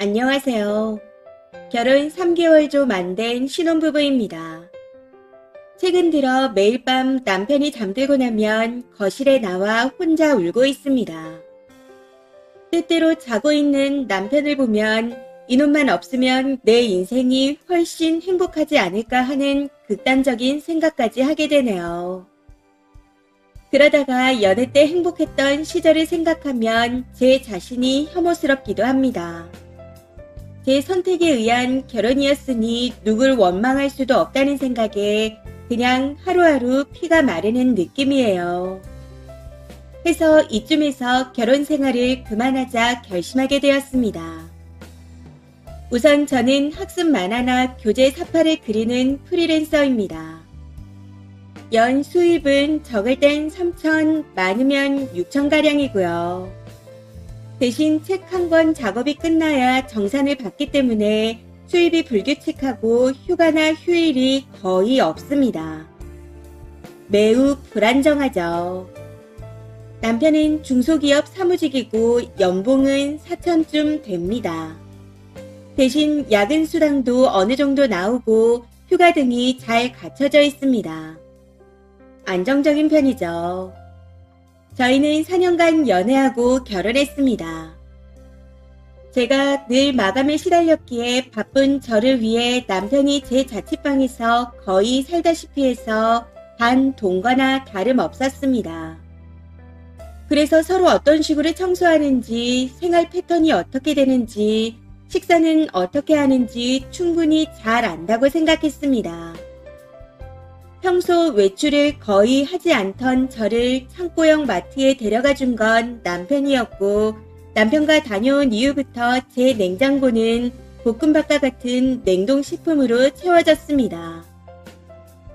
안녕하세요. 결혼 3개월 좀 안 된 신혼부부입니다. 최근 들어 매일 밤 남편이 잠들고 나면 거실에 나와 혼자 울고 있습니다. 때때로 자고 있는 남편을 보면 이놈만 없으면 내 인생이 훨씬 행복하지 않을까 하는 극단적인 생각까지 하게 되네요. 그러다가 연애 때 행복했던 시절을 생각하면 제 자신이 혐오스럽기도 합니다. 제 선택에 의한 결혼이었으니 누굴 원망할 수도 없다는 생각에 그냥 하루하루 피가 마르는 느낌이에요. 해서 이쯤에서 결혼 생활을 그만하자 결심하게 되었습니다. 우선 저는 학습 만화나 교재 사파를 그리는 프리랜서입니다. 연 수입은 적을 땐 3천, 많으면 6천가량이고요. 대신 책 한 권 작업이 끝나야 정산을 받기 때문에 수입이 불규칙하고 휴가나 휴일이 거의 없습니다. 매우 불안정하죠. 남편은 중소기업 사무직이고 연봉은 4천쯤 됩니다. 대신 야근 수당도 어느 정도 나오고 휴가 등이 잘 갖춰져 있습니다. 안정적인 편이죠. 저희는 4년간 연애하고 결혼했습니다. 제가 늘 마감에 시달렸기에 바쁜 저를 위해 남편이 제 자취방에서 거의 살다시피 해서 단 동거나 다름없었습니다. 그래서 서로 어떤 식으로 청소하는지, 생활 패턴이 어떻게 되는지, 식사는 어떻게 하는지 충분히 잘 안다고 생각했습니다. 평소 외출을 거의 하지 않던 저를 창고형 마트에 데려가 준 건 남편이었고, 남편과 다녀온 이후부터 제 냉장고는 볶음밥과 같은 냉동식품으로 채워졌습니다.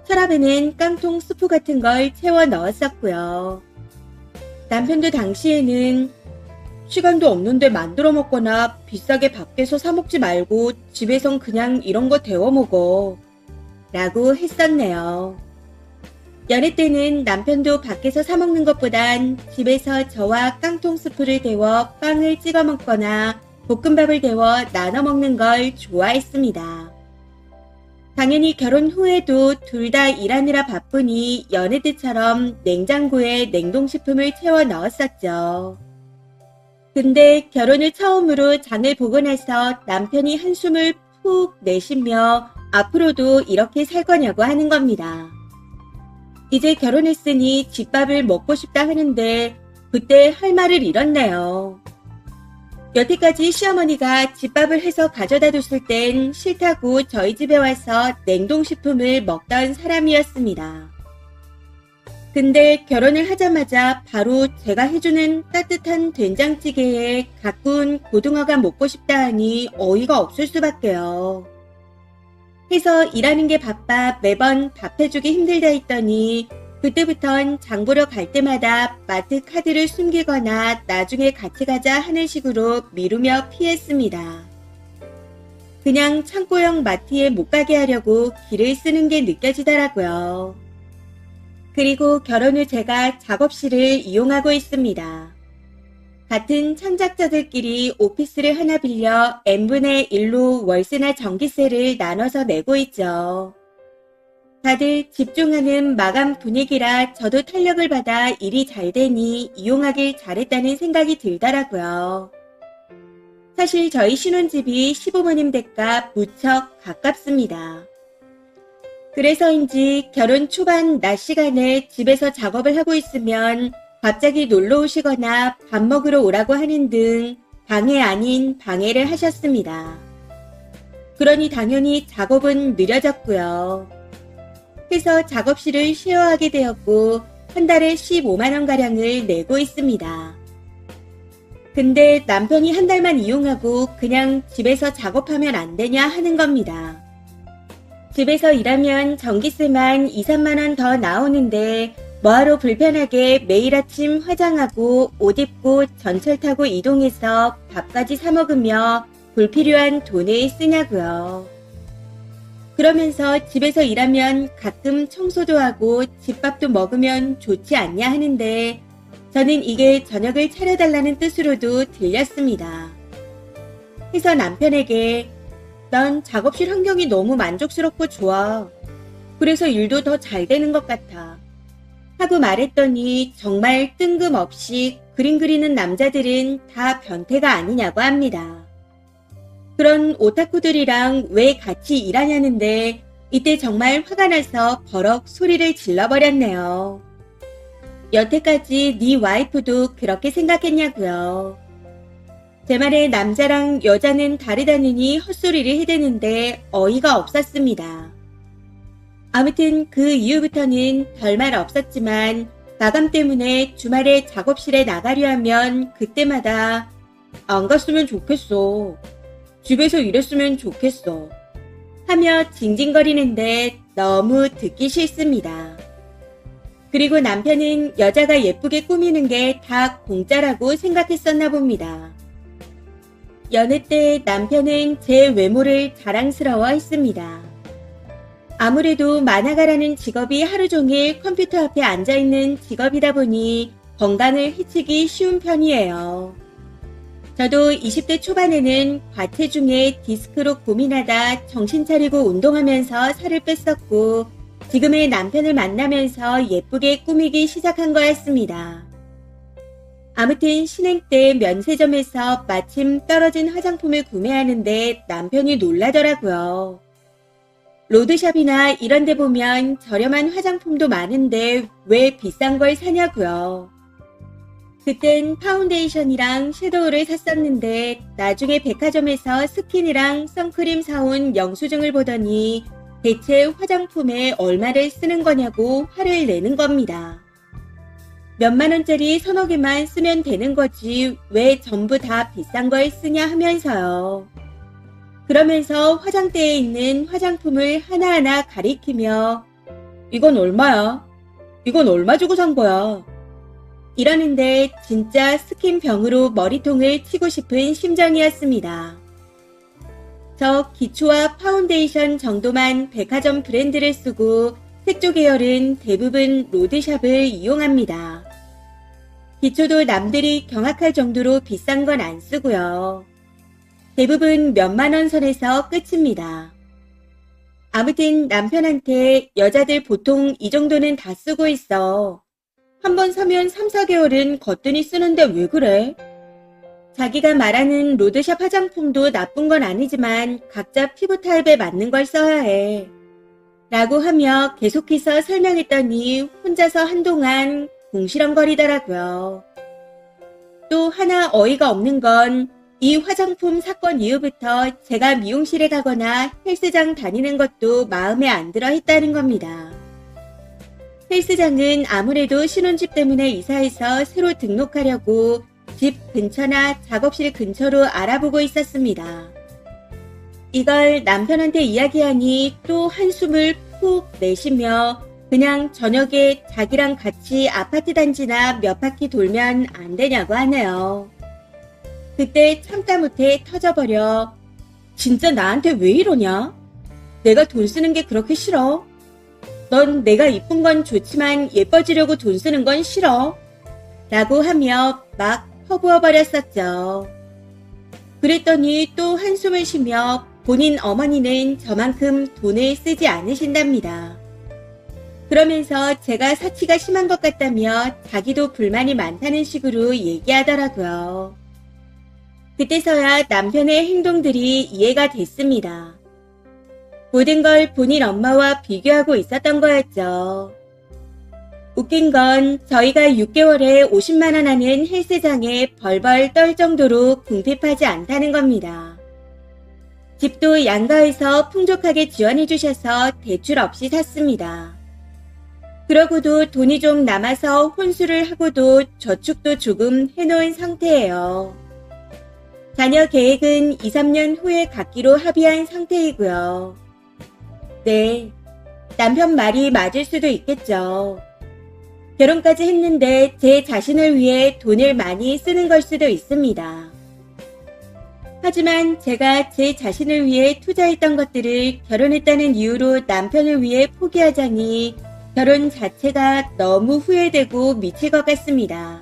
서랍에는 깡통 스프 같은 걸 채워 넣었었고요. 남편도 당시에는 시간도 없는데 만들어 먹거나 비싸게 밖에서 사 먹지 말고 집에선 그냥 이런 거 데워 먹어 라고 했었네요. 연애 때는 남편도 밖에서 사 먹는 것보단 집에서 저와 깡통 스프를 데워 빵을 찍어 먹거나 볶음밥을 데워 나눠 먹는 걸 좋아했습니다. 당연히 결혼 후에도 둘 다 일하느라 바쁘니 연애 때처럼 냉장고에 냉동식품을 채워 넣었었죠. 근데 결혼을 처음으로 장을 보고 나서 남편이 한숨을 푹 내쉬며 앞으로도 이렇게 살 거냐고 하는 겁니다. 이제 결혼했으니 집밥을 먹고 싶다 하는데 그때 할 말을 잃었네요. 여태까지 시어머니가 집밥을 해서 가져다 줬을 땐 싫다고 저희 집에 와서 냉동식품을 먹던 사람이었습니다. 근데 결혼을 하자마자 바로 제가 해주는 따뜻한 된장찌개에 가꾼 고등어가 먹고 싶다 하니 어이가 없을 수밖에요. 해서 일하는 게 바빠 매번 밥 해주기 힘들다 했더니 그때부턴 장 보러 갈 때마다 마트 카드를 숨기거나 나중에 같이 가자 하는 식으로 미루며 피했습니다. 그냥 창고형 마트에 못 가게 하려고 길을 쓰는 게 느껴지더라고요. 그리고 결혼 후 제가 작업실을 이용하고 있습니다. 같은 창작자들끼리 오피스를 하나 빌려 n분의 1로 월세나 전기세를 나눠서 내고 있죠. 다들 집중하는 마감 분위기라 저도 탄력을 받아 일이 잘 되니 이용하길 잘했다는 생각이 들더라고요. 사실 저희 신혼집이 시부모님 댁과 무척 가깝습니다. 그래서인지 결혼 초반 낮 시간에 집에서 작업을 하고 있으면 갑자기 놀러 오시거나 밥 먹으러 오라고 하는 등 방해 아닌 방해를 하셨습니다. 그러니 당연히 작업은 느려졌고요. 해서 작업실을 쉐어하게 되었고 한 달에 15만원가량을 내고 있습니다. 근데 남편이 한 달만 이용하고 그냥 집에서 작업하면 안 되냐 하는 겁니다. 집에서 일하면 전기세만 2, 3만원 더 나오는데 뭐하러 불편하게 매일 아침 화장하고 옷 입고 전철 타고 이동해서 밥까지 사 먹으며 불필요한 돈을 쓰냐고요. 그러면서 집에서 일하면 가끔 청소도 하고 집밥도 먹으면 좋지 않냐 하는데 저는 이게 저녁을 차려달라는 뜻으로도 들렸습니다. 해서 남편에게 난 작업실 환경이 너무 만족스럽고 좋아. 그래서 일도 더 잘 되는 것 같아. 하고 말했더니 정말 뜬금없이 그림 그리는 남자들은 다 변태가 아니냐고 합니다. 그런 오타쿠들이랑 왜 같이 일하냐는데 이때 정말 화가 나서 버럭 소리를 질러버렸네요. 여태까지 네 와이프도 그렇게 생각했냐고요. 제 말에 남자랑 여자는 다르다느니 헛소리를 해대는데 어이가 없었습니다. 아무튼 그 이후부터는 별말 없었지만 마감 때문에 주말에 작업실에 나가려 하면 그때마다 안 갔으면 좋겠어. 집에서 일했으면 좋겠어. 하며 징징거리는데 너무 듣기 싫습니다. 그리고 남편은 여자가 예쁘게 꾸미는 게 다 공짜라고 생각했었나 봅니다. 연애 때 남편은 제 외모를 자랑스러워 했습니다. 아무래도 만화가라는 직업이 하루 종일 컴퓨터 앞에 앉아있는 직업이다 보니 건강을 해치기 쉬운 편이에요. 저도 20대 초반에는 과체중에 디스크로 고민하다 정신 차리고 운동하면서 살을 뺐었고 지금의 남편을 만나면서 예쁘게 꾸미기 시작한 거였습니다. 아무튼 신행 때 면세점에서 마침 떨어진 화장품을 구매하는데 남편이 놀라더라고요. 로드샵이나 이런 데 보면 저렴한 화장품도 많은데 왜 비싼 걸 사냐고요. 그땐 파운데이션이랑 섀도우를 샀었는데 나중에 백화점에서 스킨이랑 선크림 사온 영수증을 보더니 대체 화장품에 얼마를 쓰는 거냐고 화를 내는 겁니다. 몇만 원짜리 서너 개만 쓰면 되는 거지 왜 전부 다 비싼 걸 쓰냐 하면서요. 그러면서 화장대에 있는 화장품을 하나하나 가리키며 이건 얼마야? 이건 얼마 주고 산 거야? 이러는데 진짜 스킨병으로 머리통을 치고 싶은 심정이었습니다. 저 기초와 파운데이션 정도만 백화점 브랜드를 쓰고 색조 계열은 대부분 로드샵을 이용합니다. 기초도 남들이 경악할 정도로 비싼 건 안 쓰고요. 대부분 몇만 원 선에서 끝입니다. 아무튼 남편한테 여자들 보통 이 정도는 다 쓰고 있어. 한 번 사면 3, 4개월은 거뜬히 쓰는데 왜 그래? 자기가 말하는 로드샵 화장품도 나쁜 건 아니지만 각자 피부 타입에 맞는 걸 써야 해. 라고 하며 계속해서 설명했더니 혼자서 한동안 궁시렁거리더라고요. 또 하나 어이가 없는 건 이 화장품 사건 이후부터 제가 미용실에 가거나 헬스장 다니는 것도 마음에 안 들어 했다는 겁니다. 헬스장은 아무래도 신혼집 때문에 이사해서 새로 등록하려고 집 근처나 작업실 근처로 알아보고 있었습니다. 이걸 남편한테 이야기하니 또 한숨을 푹 내쉬며 그냥 저녁에 자기랑 같이 아파트 단지나 몇 바퀴 돌면 안 되냐고 하네요. 그때 참다 못해 터져버려 진짜 나한테 왜 이러냐? 내가 돈 쓰는 게 그렇게 싫어? 넌 내가 이쁜 건 좋지만 예뻐지려고 돈 쓰는 건 싫어? 라고 하며 막 퍼부어버렸었죠. 그랬더니 또 한숨을 쉬며 본인 어머니는 저만큼 돈을 쓰지 않으신답니다. 그러면서 제가 사치가 심한 것 같다며 자기도 불만이 많다는 식으로 얘기하더라고요. 그때서야 남편의 행동들이 이해가 됐습니다. 모든 걸 본인 엄마와 비교하고 있었던 거였죠. 웃긴 건 저희가 6개월에 50만 원 하는 헬스장에 벌벌 떨 정도로 궁핍하지 않다는 겁니다. 집도 양가에서 풍족하게 지원해 주셔서 대출 없이 샀습니다. 그러고도 돈이 좀 남아서 혼수를 하고도 저축도 조금 해놓은 상태예요. 자녀 계획은 2, 3년 후에 갖기로 합의한 상태이고요. 네, 남편 말이 맞을 수도 있겠죠. 결혼까지 했는데 제 자신을 위해 돈을 많이 쓰는 걸 수도 있습니다. 하지만 제가 제 자신을 위해 투자했던 것들을 결혼했다는 이유로 남편을 위해 포기하자니 결혼 자체가 너무 후회되고 미칠 것 같습니다.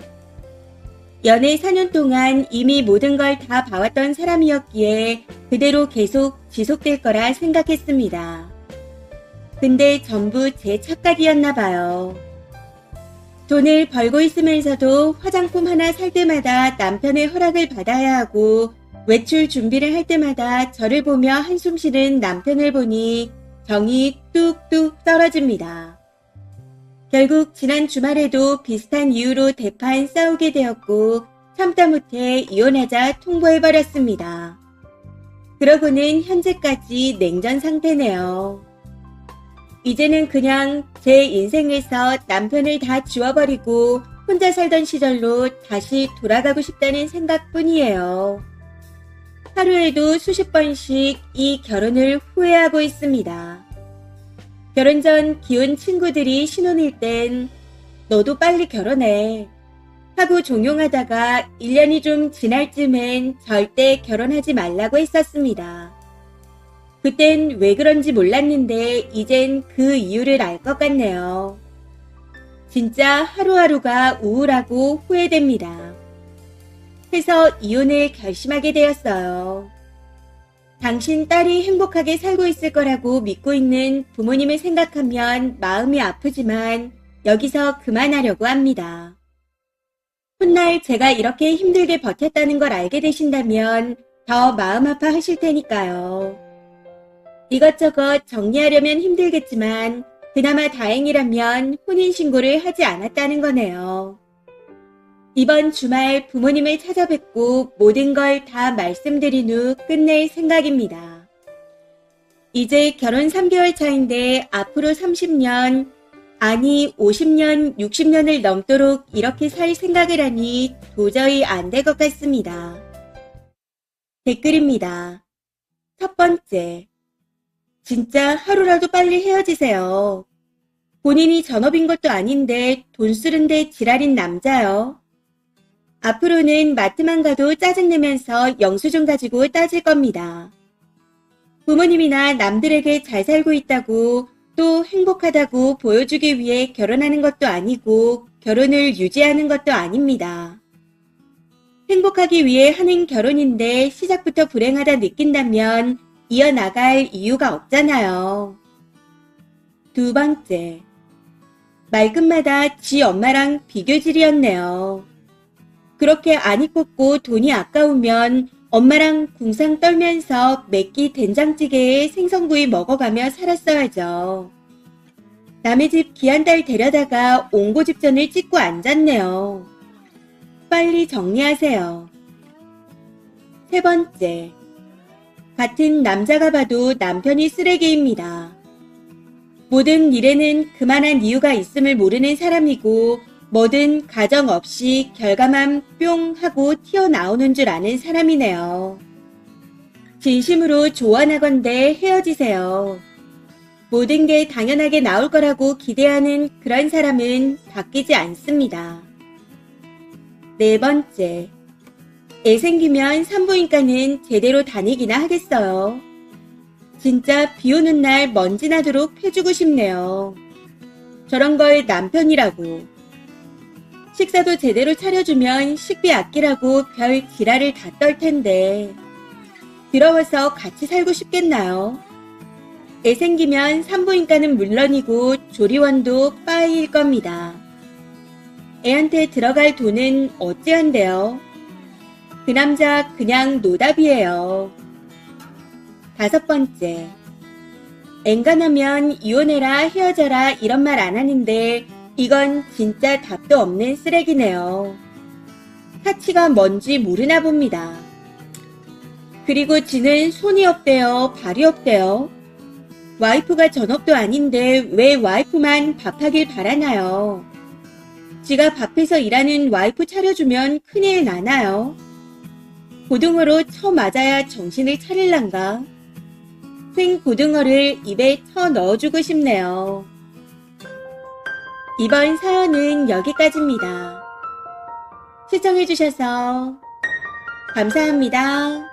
연애 4년 동안 이미 모든 걸 다 봐왔던 사람이었기에 그대로 계속 지속될 거라 생각했습니다. 근데 전부 제 착각이었나 봐요. 돈을 벌고 있으면서도 화장품 하나 살 때마다 남편의 허락을 받아야 하고 외출 준비를 할 때마다 저를 보며 한숨 쉬는 남편을 보니 정이 뚝뚝 떨어집니다. 결국 지난 주말에도 비슷한 이유로 대판 싸우게 되었고 참다 못해 이혼하자 통보해버렸습니다. 그러고는 현재까지 냉전 상태네요. 이제는 그냥 제 인생에서 남편을 다 지워버리고 혼자 살던 시절로 다시 돌아가고 싶다는 생각뿐이에요. 하루에도 수십 번씩 이 결혼을 후회하고 있습니다. 결혼 전 기혼 친구들이 신혼일 땐 너도 빨리 결혼해 하고 종용하다가 1년이 좀 지날 쯤엔 절대 결혼하지 말라고 했었습니다. 그땐 왜 그런지 몰랐는데 이젠 그 이유를 알 것 같네요. 진짜 하루하루가 우울하고 후회됩니다. 해서 이혼을 결심하게 되었어요. 당신 딸이 행복하게 살고 있을 거라고 믿고 있는 부모님을 생각하면 마음이 아프지만 여기서 그만하려고 합니다. 훗날 제가 이렇게 힘들게 버텼다는 걸 알게 되신다면 더 마음 아파하실 테니까요. 이것저것 정리하려면 힘들겠지만 그나마 다행이라면 혼인신고를 하지 않았다는 거네요. 이번 주말 부모님을 찾아뵙고 모든 걸 다 말씀드린 후 끝낼 생각입니다. 이제 결혼 3개월 차인데 앞으로 30년, 아니 50년, 60년을 넘도록 이렇게 살 생각을 하니 도저히 안 될 것 같습니다. 댓글입니다. 첫 번째, 진짜 하루라도 빨리 헤어지세요. 본인이 전업인 것도 아닌데 돈 쓰는데 지랄인 남자요. 앞으로는 마트만 가도 짜증내면서 영수증 가지고 따질 겁니다. 부모님이나 남들에게 잘 살고 있다고 또 행복하다고 보여주기 위해 결혼하는 것도 아니고 결혼을 유지하는 것도 아닙니다. 행복하기 위해 하는 결혼인데 시작부터 불행하다 느낀다면 이어나갈 이유가 없잖아요. 두 번째, 말끝마다 지 엄마랑 비교질이었네요. 그렇게 안 이뻤고 돈이 아까우면 엄마랑 궁상 떨면서 맵기 된장찌개에 생선구이 먹어가며 살았어야죠. 남의 집 귀한 딸 데려다가 옹고집전을 찍고 앉았네요. 빨리 정리하세요. 세 번째, 같은 남자가 봐도 남편이 쓰레기입니다. 모든 일에는 그만한 이유가 있음을 모르는 사람이고 뭐든 가정 없이 결과만 뿅 하고 튀어나오는 줄 아는 사람이네요. 진심으로 조언하건대 헤어지세요. 모든 게 당연하게 나올 거라고 기대하는 그런 사람은 바뀌지 않습니다. 네 번째, 애 생기면 산부인과는 제대로 다니기나 하겠어요. 진짜 비 오는 날 먼지 나도록 해주고 싶네요. 저런 걸 남편이라고. 식사도 제대로 차려주면 식비 아끼라고 별 지랄을 다 떨 텐데 더러워서 같이 살고 싶겠나요? 애 생기면 산부인과는 물론이고 조리원도 빠이일 겁니다. 애한테 들어갈 돈은 어찌한대요? 그 남자 그냥 노답이에요. 다섯 번째, 앵간하면 이혼해라 헤어져라 이런 말 안 하는데 이건 진짜 답도 없는 쓰레기네요. 사치가 뭔지 모르나 봅니다. 그리고 지는 손이 없대요, 발이 없대요. 와이프가 전업도 아닌데 왜 와이프만 밥하길 바라나요? 지가 밥해서 일하는 와이프 차려주면 큰일 나나요? 고등어로 쳐 맞아야 정신을 차릴란가? 생 고등어를 입에 쳐 넣어주고 싶네요. 이번 사연은 여기까지입니다. 시청해주셔서 감사합니다.